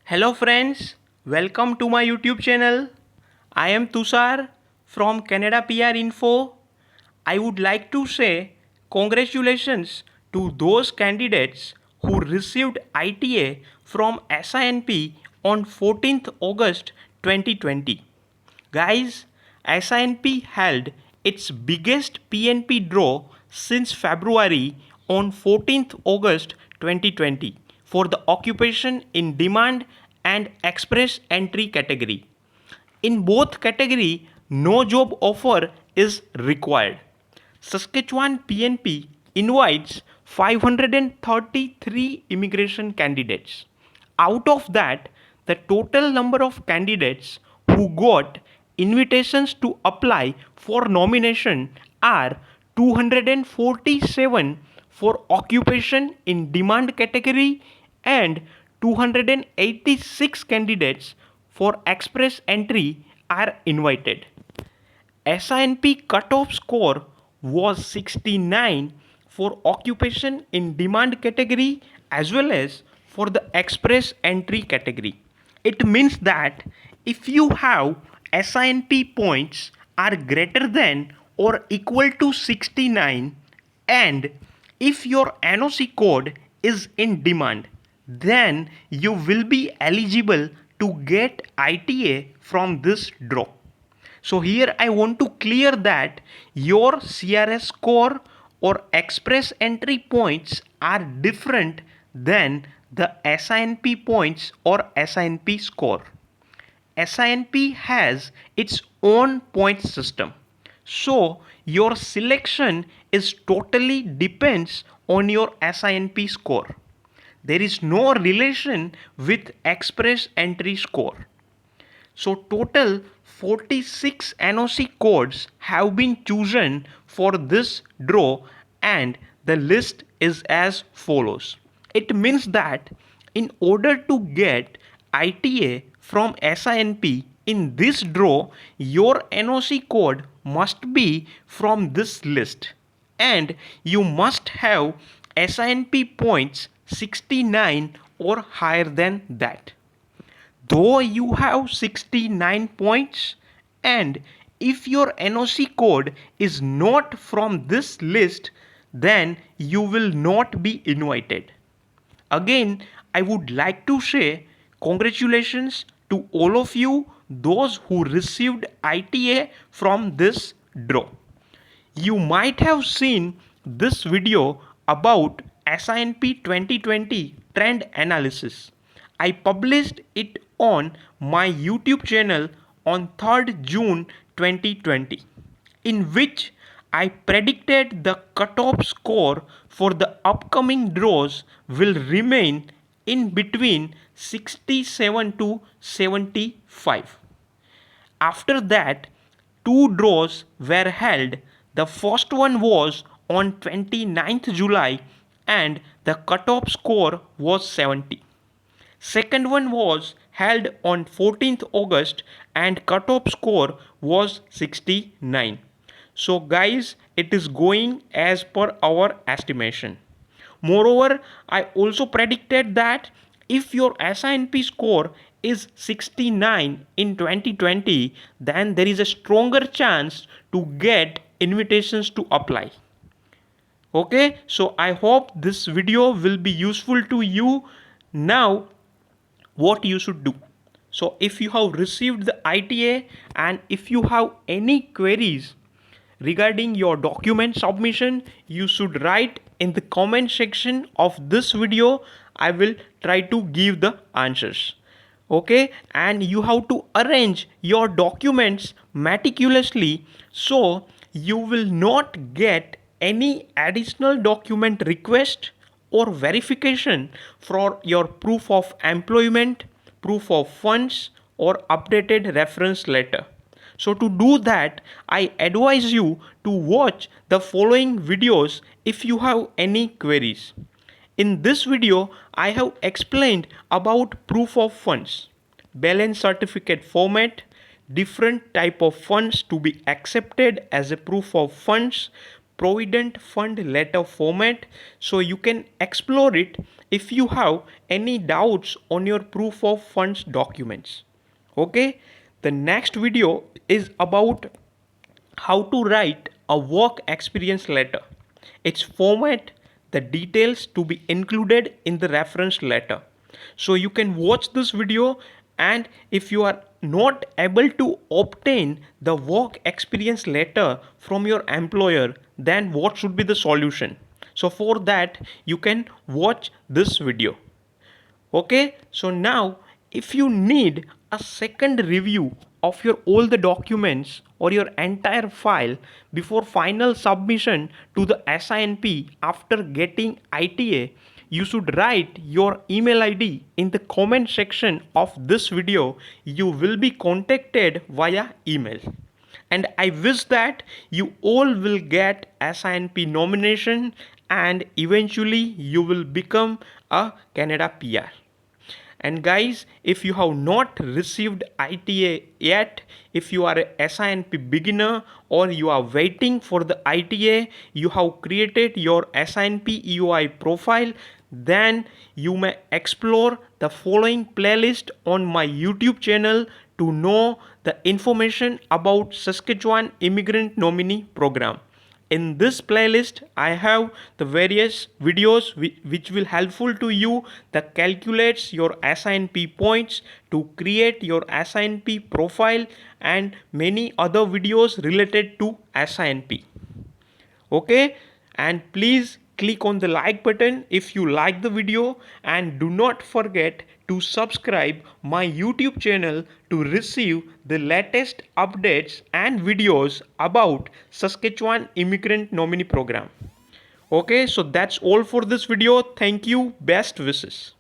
Hello friends, welcome to my YouTube channel. I am Tushar from Canada PR Info. I would like to say congratulations to those candidates who received ITA from SINP on 14th August 2020. Guys, SINP held its biggest PNP draw since February on 14th August 2020 for the occupation in demand and express entry category. In both category, no job offer is required. Saskatchewan PNP invites 533 immigration candidates. Out of that, the total number of candidates who got invitations to apply for nomination are 247 for occupation in demand category and 286 candidates for express entry are invited. SINP cutoff score was 69 for occupation in demand category as well as for the express entry category. It means that if you have SINP points are greater than or equal to 69 and if your NOC code is in demand, then you will be eligible to get ITA from this draw. So here I want to clear that your CRS score or express entry points are different than the SINP points or SINP score. SINP has its own point system. So your selection is totally depends on your SINP score. There is no relation with express entry score. So total 46 NOC codes have been chosen for this draw and the list is as follows. It means that in order to get ITA from SINP in this draw, your NOC code must be from this list and you must have SINP points 69 or higher than that. Though you have 69 points and if your NOC code is not from this list, then you will not be invited. Again, I would like to say congratulations to all of you, those who received ITA from this draw. You might have seen this video about SINP 2020 trend analysis. I published it on my YouTube channel on 3rd June 2020, in which I predicted the cutoff score for the upcoming draws will remain in between 67 to 75. After that, two draws were held. The first one was on 29th July and the cutoff score was 70. Second one was held on 14th August and cutoff score was 69. So guys, it is going as per our estimation. Moreover, I also predicted that if your SINP score is 69 in 2020, then there is a stronger chance to get invitations to apply. Okay, so I hope this video will be useful to you. Now what you should do. So if you have received the ITA and if you have any queries regarding your document submission, you should write in the comment section of this video. I will try to give the answers. Okay, and you have to arrange your documents meticulously so you will not get any additional document request or verification for your proof of employment, proof of funds, or updated reference letter. So to do that, I advise you to watch the following videos if you have any queries. In this video, I have explained about proof of funds, balance certificate format, different type of funds to be accepted as a proof of funds, Provident Fund letter format, so you can explore it if you have any doubts on your proof of funds documents. Okay, the next video is about how to write a work experience letter, its format, the details to be included in the reference letter. So you can watch this video, and if you are not able to obtain the work experience letter from your employer, then what should be the solution? So for that you can watch this video. Okay, so now if you need a second review of your all the documents or your entire file before final submission to the SINP after getting ITA, you should write your email ID in the comment section of this video. You will be contacted via email. And I wish that you all will get SINP nomination and eventually you will become a Canada PR. And guys, if you have not received ITA yet, if you are a SINP beginner or you are waiting for the ITA, you have created your SINP EOI profile, then you may explore the following playlist on my YouTube channel to know the information about Saskatchewan Immigrant Nominee Program. In this playlist I have the various videos which will helpful to you that calculates your SINP points to create your SINP profile and many other videos related to SINP. Okay, and please click on the like button if you like the video, and do not forget to subscribe my YouTube channel to receive the latest updates and videos about Saskatchewan Immigrant Nominee Program. Okay, so that's all for this video. Thank you. Best wishes.